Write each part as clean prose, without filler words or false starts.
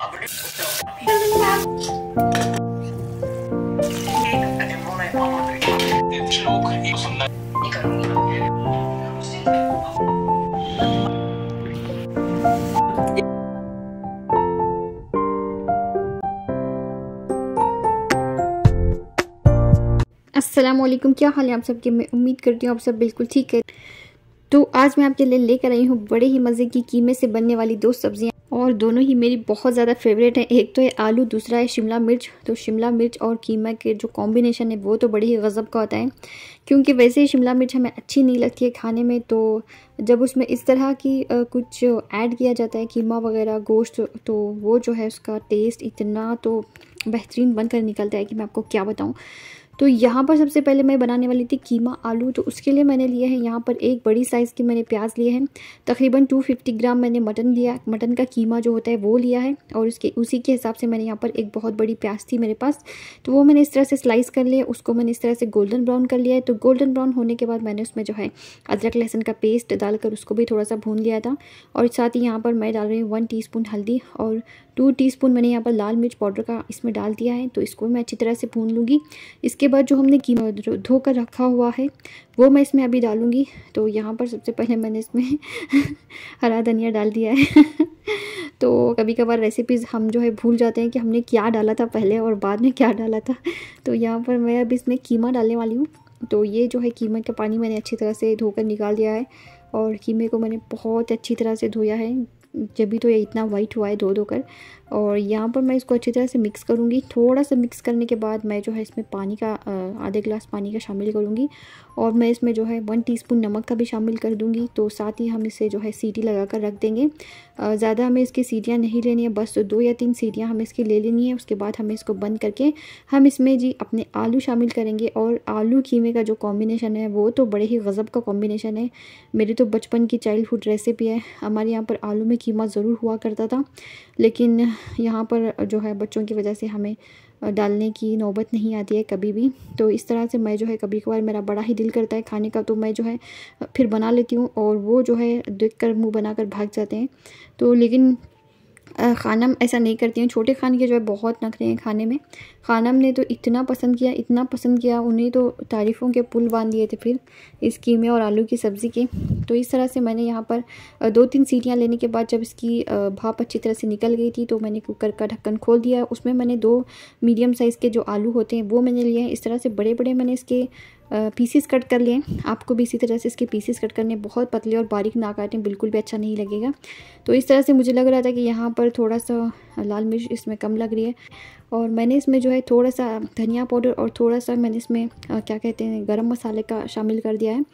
अस्सलामुअलैकुम, क्या हाल है आप सबके। मैं उम्मीद करती हूँ आप सब बिल्कुल ठीक है। तो आज मैं आपके लिए लेकर आई हूँ बड़े ही मज़े की कीमे से बनने वाली दो सब्जियाँ, और दोनों ही मेरी बहुत ज़्यादा फेवरेट हैं। एक तो है आलू, दूसरा है शिमला मिर्च। तो शिमला मिर्च और कीमा के जो कॉम्बिनेशन है वो तो बड़ी ही गज़ब का होता है, क्योंकि वैसे ही शिमला मिर्च हमें अच्छी नहीं लगती है खाने में, तो जब उसमें इस तरह की कुछ ऐड किया जाता है, कीमा वगैरह, गोश्त, तो वो जो है उसका टेस्ट इतना तो बेहतरीन बनकर निकलता है कि मैं आपको क्या बताऊँ। तो यहाँ पर सबसे पहले मैं बनाने वाली थी कीमा आलू। तो उसके लिए मैंने लिए हैं यहाँ पर एक बड़ी साइज़ की मैंने प्याज लिए हैं, तकरीबन 250 ग्राम मैंने मटन लिया, मटन का कीमा जो होता है वो लिया है, और उसी के हिसाब से मैंने यहाँ पर एक बहुत बड़ी प्याज थी मेरे पास, तो वो मैंने इस तरह से स्लाइस कर लिया। उसको मैंने इस तरह से गोल्डन ब्राउन कर लिया है। तो गोल्डन ब्राउन होने के बाद मैंने उसमें जो है अदरक लहसुन का पेस्ट डालकर उसको भी थोड़ा सा भून लिया था, और साथ ही यहाँ पर मैं डाल रही हूँ 1 टीस्पून हल्दी और 2 टीस्पून मैंने यहाँ पर लाल मिर्च पाउडर का इसमें डाल दिया है। तो इसको मैं अच्छी तरह से भून लूँगी। इसके बाद जो हमने कीमा धोकर रखा हुआ है वो मैं इसमें अभी डालूँगी। तो यहाँ पर सबसे पहले मैंने इसमें हरा धनिया डाल दिया है। तो कभी कभार रेसिपीज़ हम जो है भूल जाते हैं कि हमने क्या डाला था पहले और बाद में क्या डाला था। तो यहाँ पर मैं अभी इसमें कीमा डालने वाली हूँ। तो ये जो है कीमा का पानी मैंने अच्छी तरह से धोकर निकाल दिया है, और कीमे को मैंने बहुत अच्छी तरह से धोया है, जब तो ये इतना वाइट हुआ है धो कर। और यहाँ पर मैं इसको अच्छी तरह से मिक्स करूँगी। थोड़ा सा मिक्स करने के बाद मैं जो है इसमें पानी का आधे गिलास पानी का शामिल करूँगी, और मैं इसमें जो है 1 टीस्पून नमक का भी शामिल कर दूँगी। तो साथ ही हम इसे जो है सीटी लगा कर रख देंगे। ज़्यादा हमें इसकी सीटियाँ नहीं लेनी है, बस 2 या 3 सीटियाँ हमें इसकी ले लेनी है। उसके बाद हमें इसको बंद करके हम इसमें जी अपने आलू शामिल करेंगे। और आलू कीमे का जो कॉम्बिनेशन है वो तो बड़े ही गज़ब का कॉम्बिनेशन है। मेरी तो बचपन की चाइल्डहुड रेसिपी है। हमारे यहाँ पर आलू में कीमा ज़रूर हुआ करता था, लेकिन यहाँ पर जो है बच्चों की वजह से हमें डालने की नौबत नहीं आती है कभी भी। तो इस तरह से मैं जो है कभी कभार मेरा बड़ा ही दिल करता है खाने का, तो मैं जो है फिर बना लेती हूँ, और वो जो है देखकर मुंह बनाकर भाग जाते हैं। तो लेकिन खानम ऐसा नहीं करती हूँ। छोटे खान के जो है बहुत नखरे हैं खाने में। खानम ने तो इतना पसंद किया, उन्हें तो तारीफ़ों के पुल बांध दिए थे फिर इस कीमे और आलू की सब्ज़ी के। तो इस तरह से मैंने यहाँ पर 2-3 सीटियाँ लेने के बाद जब इसकी भाप अच्छी तरह से निकल गई थी, तो मैंने कुकर का ढक्कन खोल दिया। उसमें मैंने 2 मीडियम साइज़ के जो आलू होते हैं वो मैंने लिए हैं। इस तरह से बड़े बड़े मैंने इसके पीसेस कट कर लिए। आपको भी इसी तरह से इसके पीसेस कट करने, बहुत पतले और बारीक ना काटें, बिल्कुल भी अच्छा नहीं लगेगा। तो इस तरह से मुझे लग रहा था कि यहाँ पर थोड़ा सा लाल मिर्च इसमें कम लग रही है, और मैंने इसमें जो है थोड़ा सा धनिया पाउडर और थोड़ा सा मैंने इसमें क्या कहते हैं गरम मसाले का शामिल कर दिया है।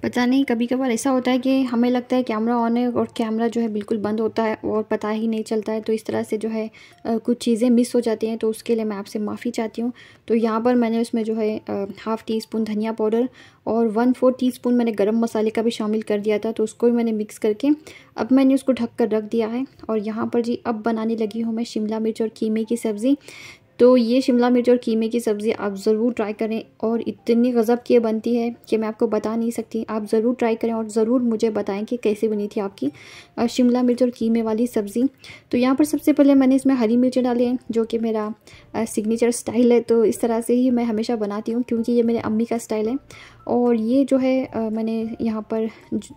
पता नहीं, कभी कभार ऐसा होता है कि हमें लगता है कैमरा ऑन है और कैमरा जो है बिल्कुल बंद होता है और पता ही नहीं चलता है। तो इस तरह से जो है कुछ चीज़ें मिस हो जाती हैं, तो उसके लिए मैं आपसे माफ़ी चाहती हूँ। तो यहाँ पर मैंने उसमें जो है 1/2 टीस्पून धनिया पाउडर और 1/4 टीस्पून मैंने गरम मसाले का भी शामिल कर दिया था। तो उसको भी मैंने मिक्स करके अब मैंने उसको ढक कर रख दिया है। और यहाँ पर जी अब बनाने लगी हूँ मैं शिमला मिर्च और कीमे की सब्ज़ी। तो ये शिमला मिर्च और कीमे की सब्ज़ी आप ज़रूर ट्राई करें, और इतनी गज़ब की बनती है कि मैं आपको बता नहीं सकती। आप ज़रूर ट्राई करें और ज़रूर मुझे बताएं कि कैसे बनी थी आपकी शिमला मिर्च और कीमे वाली सब्ज़ी। तो यहाँ पर सबसे पहले मैंने इसमें हरी मिर्चें डाली हैं, जो कि मेरा सिग्नेचर स्टाइल है। तो इस तरह से ही मैं हमेशा बनाती हूँ, क्योंकि ये मेरे अम्मी का स्टाइल है। और ये जो है मैंने यहाँ पर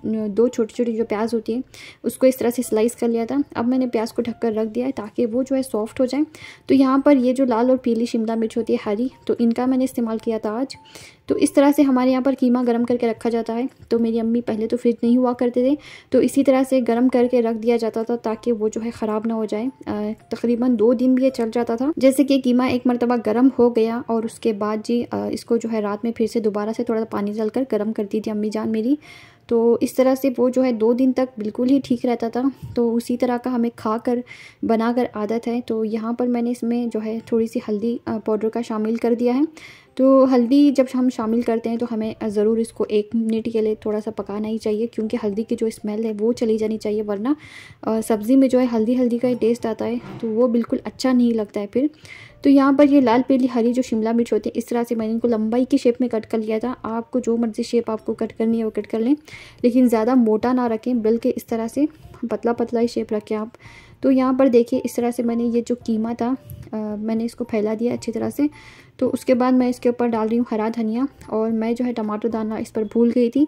2 छोटी छोटी जो प्याज होती है उसको इस तरह से स्लाइस कर लिया था। अब मैंने प्याज को ढककर रख दिया है ताकि वो जो है सॉफ्ट हो जाए। तो यहाँ पर ये जो लाल और पीली शिमला मिर्च होती है हरी, तो इनका मैंने इस्तेमाल किया था आज। तो इस तरह से हमारे यहाँ पर कीमा गर्म करके रखा जाता है। तो मेरी अम्मी पहले तो फ्रिज नहीं हुआ करते थे, तो इसी तरह से गर्म करके रख दिया जाता था ताकि वो जो है ख़राब ना हो जाए। तकरीबन 2 दिन भी ये चल जाता था। जैसे कि कीमा एक मरतबा गर्म हो गया और उसके बाद जी इसको जो है रात में फिर से दोबारा से थोड़ा पानी डालकर गर्म करती थी अम्मी जान मेरी। तो इस तरह से वो जो है 2 दिन तक बिल्कुल ही ठीक रहता था। तो उसी तरह का हमें खा कर बना कर आदत है। तो यहाँ पर मैंने इसमें जो है थोड़ी सी हल्दी पाउडर का शामिल कर दिया है। तो हल्दी जब हम शामिल करते हैं तो हमें ज़रूर इसको 1 मिनट के लिए थोड़ा सा पकाना ही चाहिए, क्योंकि हल्दी की जो स्मेल है वो चली जानी चाहिए, वरना सब्ज़ी में जो है हल्दी हल्दी का टेस्ट आता है तो वो बिल्कुल अच्छा नहीं लगता है फिर। तो यहाँ पर ये लाल पीली हरी जो शिमला मिर्च होती है, इस तरह से मैंने इनको लंबाई की शेप में कट कर लिया था। आपको जो मर्ज़ी शेप आपको कट करनी है वो कट कर लें, लेकिन ज़्यादा मोटा ना रखें, बल्कि इस तरह से पतला पतला ही शेप रखें आप। तो यहाँ पर देखिए इस तरह से मैंने ये जो कीमा था मैंने इसको फैला दिया अच्छी तरह से। तो उसके बाद मैं इसके ऊपर डाल रही हूँ हरा धनिया, और मैं जो है टमाटर डालना इस पर भूल गई थी।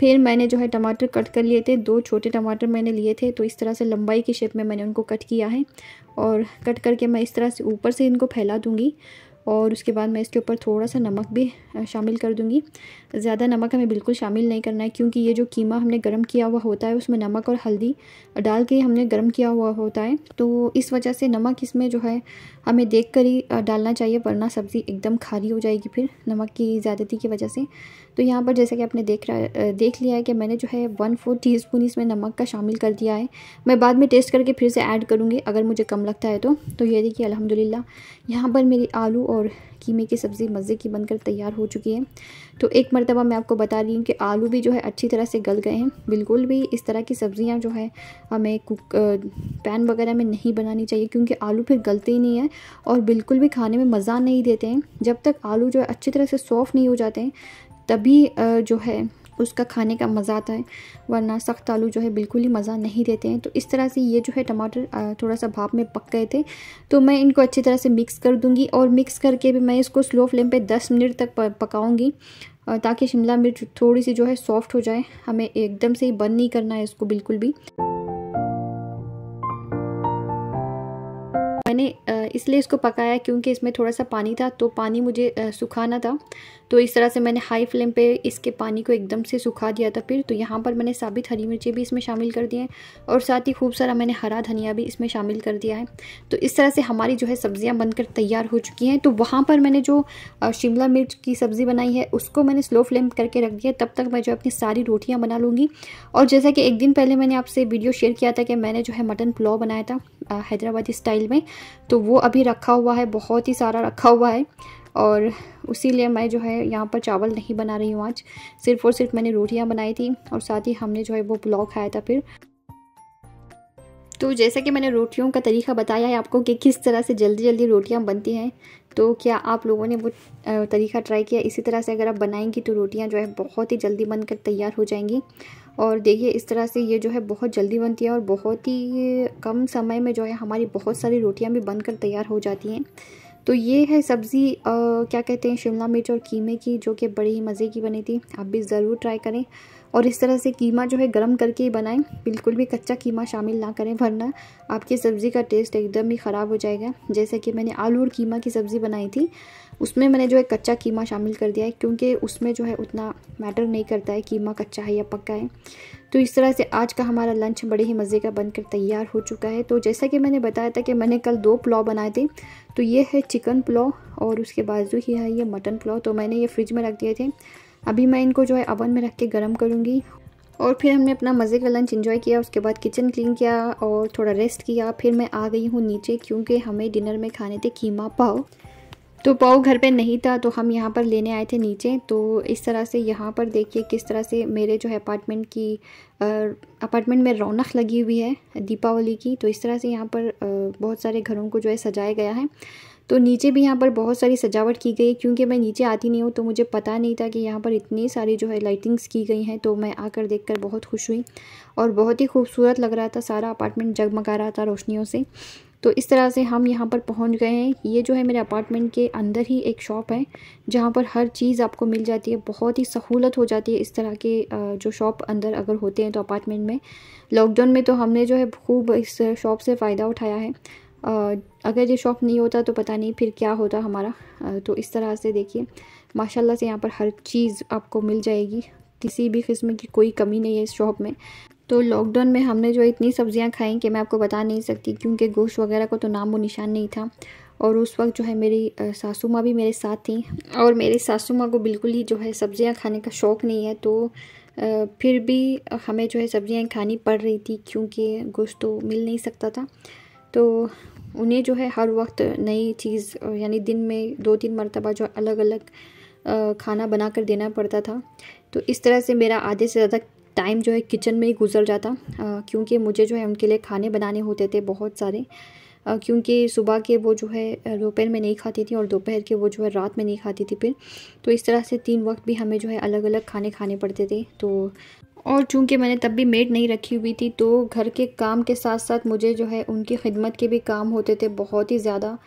फिर मैंने जो है टमाटर कट कर लिए थे, 2 छोटे टमाटर मैंने लिए थे, तो इस तरह से लंबाई की शेप में मैंने उनको कट किया है। और कट करके मैं इस तरह से ऊपर से इनको फैला दूँगी, और उसके बाद मैं इसके ऊपर थोड़ा सा नमक भी शामिल कर दूंगी। ज़्यादा नमक हमें बिल्कुल शामिल नहीं करना है, क्योंकि ये जो कीमा हमने गर्म किया हुआ होता है उसमें नमक और हल्दी डाल के हमने गर्म किया हुआ होता है, तो इस वजह से नमक इसमें जो है हमें देख कर ही डालना चाहिए, वरना सब्ज़ी एकदम खारी हो जाएगी फिर नमक की ज़्यादती की वजह से। तो यहाँ पर जैसा कि आपने देख लिया है कि मैंने जो है 1/4 टीस्पून इसमें नमक का शामिल कर दिया है। मैं बाद में टेस्ट करके फिर से ऐड करूँगी अगर मुझे कम लगता है तो ये देखिए अल्हम्दुलिल्लाह यहाँ पर मेरी आलू और कीमे की सब्ज़ी मज़े की बनकर तैयार हो चुकी है। तो एक मरतबा मैं आपको बता रही हूँ कि आलू भी जो है अच्छी तरह से गल गए हैं। बिल्कुल भी इस तरह की सब्ज़ियाँ जो है हमें पैन वगैरह में नहीं बनानी चाहिए, क्योंकि आलू फिर गलते ही नहीं है और बिल्कुल भी खाने में मज़ा नहीं देते हैं। जब तक आलू जो है अच्छी तरह से सॉफ़्ट नहीं हो जाते हैं तभी जो है उसका खाने का मज़ा आता है, वरना सख्त आलू जो है बिल्कुल ही मज़ा नहीं देते हैं। तो इस तरह से ये जो है टमाटर थोड़ा सा भाप में पक गए थे, तो मैं इनको अच्छी तरह से मिक्स कर दूंगी, और मिक्स करके भी मैं इसको स्लो फ्लेम पे 10 मिनट तक पकाऊंगी, ताकि शिमला मिर्च थोड़ी सी जो है सॉफ्ट हो जाए। हमें एकदम से ही बंद नहीं करना है इसको बिल्कुल भी। मैंने इसलिए इसको पकाया क्योंकि इसमें थोड़ा सा पानी था, तो पानी मुझे सुखाना था, तो इस तरह से मैंने हाई फ्लेम पे इसके पानी को एकदम से सुखा दिया था। फिर तो यहाँ पर मैंने साबित हरी मिर्ची भी इसमें शामिल कर दिए हैं, और साथ ही खूब सारा मैंने हरा धनिया भी इसमें शामिल कर दिया है। तो इस तरह से हमारी जो है सब्जियाँ बनकर तैयार हो चुकी हैं। तो वहाँ पर मैंने जो शिमला मिर्च की सब्ज़ी बनाई है उसको मैंने स्लो फ्लेम करके रख दिया। तब तक मैं जो अपनी सारी रोटियाँ बना लूँगी। और जैसा कि एक दिन पहले मैंने आपसे वीडियो शेयर किया था कि मैंने जो है मटन पुलाव बनाया था हैदराबादी स्टाइल में, तो वो अभी रखा हुआ है, बहुत ही सारा रखा हुआ है, और उसीलिए मैं जो है यहाँ पर चावल नहीं बना रही हूँ आज। सिर्फ़ और सिर्फ मैंने रोटियाँ बनाई थी, और साथ ही हमने जो है वो पुलाव खाया था। फिर तो जैसा कि मैंने रोटियों का तरीका बताया है आपको कि किस तरह से जल्दी जल्दी रोटियाँ बनती हैं, तो क्या आप लोगों ने वो तरीका ट्राई किया? इसी तरह से अगर आप बनाएंगी तो रोटियाँ जो है बहुत ही जल्दी बनकर तैयार हो जाएंगी। और देखिए इस तरह से ये जो है बहुत जल्दी बनती है, और बहुत ही कम समय में जो है हमारी बहुत सारी रोटियाँ भी बनकर तैयार हो जाती हैं। तो ये है सब्ज़ी क्या कहते हैं, शिमला मिर्च और कीमे की, जो कि बड़ी ही मज़े की बनी थी। आप भी ज़रूर ट्राई करें, और इस तरह से कीमा जो है गरम करके ही बनाएं, बिल्कुल भी कच्चा कीमा शामिल ना करें, वरना आपकी सब्ज़ी का टेस्ट एकदम ही ख़राब हो जाएगा। जैसे कि मैंने आलू और कीमा की सब्ज़ी बनाई थी, उसमें मैंने जो है कच्चा कीमा शामिल कर दिया है, क्योंकि उसमें जो है उतना मैटर नहीं करता है कीमा कच्चा है या पक्का है। तो इस तरह से आज का हमारा लंच बड़े ही मज़े का बनकर तैयार हो चुका है। तो जैसा कि मैंने बताया था कि मैंने कल 2 पुलाव बनाए थे, तो ये है चिकन पुलाव और उसके बाजू ही है ये मटन पुलाव। तो मैंने ये फ्रिज में रख दिए थे, अभी मैं इनको जो है ओवन में रख के गर्म करूँगी। और फिर हमने अपना मज़े का लंच एंजॉय किया, उसके बाद किचन क्लीन किया और थोड़ा रेस्ट किया। फिर मैं आ गई हूँ नीचे, क्योंकि हमें डिनर में खाने थे कीमा पाव। तो पाव घर पे नहीं था, तो हम यहाँ पर लेने आए थे नीचे। तो इस तरह से यहाँ पर देखिए किस तरह से मेरे जो है अपार्टमेंट में रौनक लगी हुई है दीपावली की। तो इस तरह से यहाँ पर बहुत सारे घरों को जो है सजाया गया है। तो नीचे भी यहाँ पर बहुत सारी सजावट की गई, क्योंकि मैं नीचे आती नहीं हूँ तो मुझे पता नहीं था कि यहाँ पर इतनी सारी जो है लाइटिंग्स की गई हैं। तो मैं आकर देखकर बहुत खुश हुई, और बहुत ही खूबसूरत लग रहा था, सारा अपार्टमेंट जगमगा रहा था रोशनियों से। तो इस तरह से हम यहाँ पर पहुँच गए हैं। ये जो है मेरे अपार्टमेंट के अंदर ही एक शॉप है, जहाँ पर हर चीज़ आपको मिल जाती है। बहुत ही सहूलत हो जाती है इस तरह के जो शॉप अंदर अगर होते हैं तो अपार्टमेंट में। लॉकडाउन में तो हमने जो है खूब इस शॉप से फ़ायदा उठाया है। अगर ये शॉप नहीं होता तो पता नहीं फिर क्या होता हमारा। तो इस तरह से देखिए माशाल्लाह से यहाँ पर हर चीज़ आपको मिल जाएगी, किसी भी किस्म की कोई कमी नहीं है इस शॉप में। तो लॉकडाउन में हमने जो इतनी सब्जियां खाई कि मैं आपको बता नहीं सकती, क्योंकि गोश्त वगैरह को तो नाम व निशान नहीं था। और उस वक्त जो है मेरी सासू माँ भी मेरे साथ थी, और मेरी सासू माँ को बिल्कुल ही जो है सब्जियां खाने का शौक़ नहीं है। तो फिर भी हमें जो है सब्जियां खानी पड़ रही थी, क्योंकि गोश्त तो मिल नहीं सकता था। तो उन्हें जो है हर वक्त नई चीज़, यानी दिन में 2-3 मरतबा जो अलग अलग खाना बना कर देना पड़ता था। तो इस तरह से मेरा आधे से ज़्यादा टाइम जो है किचन में ही गुजर जाता, क्योंकि मुझे जो है उनके लिए खाने बनाने होते थे बहुत सारे, क्योंकि सुबह के वो जो है दोपहर में नहीं खाती थी, और दोपहर के वो जो है रात में नहीं खाती थी फिर। तो इस तरह से 3 वक्त भी हमें जो है अलग अलग खाने खाने पड़ते थे। तो और चूंकि मैंने तब भी मेड नहीं रखी हुई थी तो घर के काम के साथ साथ मुझे जो है उनकी खिदमत के भी काम होते थे बहुत ही ज़्यादा।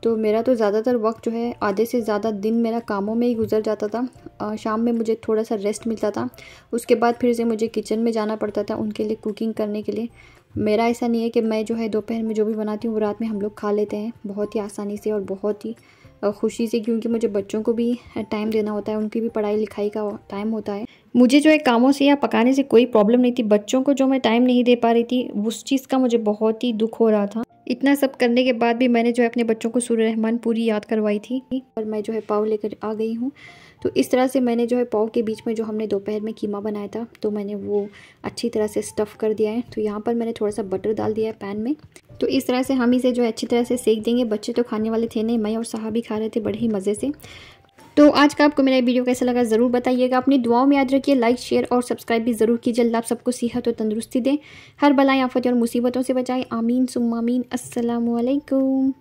तो मेरा तो ज़्यादातर वक्त जो है आधे से ज़्यादा दिन मेरा कामों में ही गुजर जाता था। शाम में मुझे थोड़ा सा रेस्ट मिलता था, उसके बाद फिर से मुझे किचन में जाना पड़ता था उनके लिए कुकिंग करने के लिए। मेरा ऐसा नहीं है कि मैं जो है दोपहर में जो भी बनाती हूँ वो रात में हम लोग खा लेते हैं बहुत ही आसानी से और बहुत ही खुशी से, क्योंकि मुझे बच्चों को भी टाइम देना होता है, उनकी भी पढ़ाई लिखाई का टाइम होता है। मुझे जो है कामों से या पकाने से कोई प्रॉब्लम नहीं थी, बच्चों को जो मैं टाइम नहीं दे पा रही थी उस चीज़ का मुझे बहुत ही दुख हो रहा था। इतना सब करने के बाद भी मैंने जो है अपने बच्चों को सूरह रहमान पूरी याद करवाई थी और मैं जो है पाव लेकर आ गई हूँ। तो इस तरह से मैंने जो है पाव के बीच में जो हमने दोपहर में कीमा बनाया था तो मैंने वो अच्छी तरह से स्टफ़ कर दिया है। तो यहाँ पर मैंने थोड़ा सा बटर डाल दिया है पैन में। तो इस तरह से हम इसे जो है अच्छी तरह से सेक देंगे। बच्चे तो खाने वाले थे नहीं, मैं और साहब भी खा रहे थे बड़े ही मज़े से। तो आज का आपको मेरा वीडियो कैसा लगा ज़रूर बताइएगा। अपनी दुआओं में याद रखिए, लाइक शेयर और सब्सक्राइब भी ज़रूर कीजिए। अल्लाह आप सबको सेहत और तंदुरुस्ती दें, हर बलाएं आफत और मुसीबतों से बचाएं। आमीन सुम्मा आमीन। अस्सलामु अलैकुम।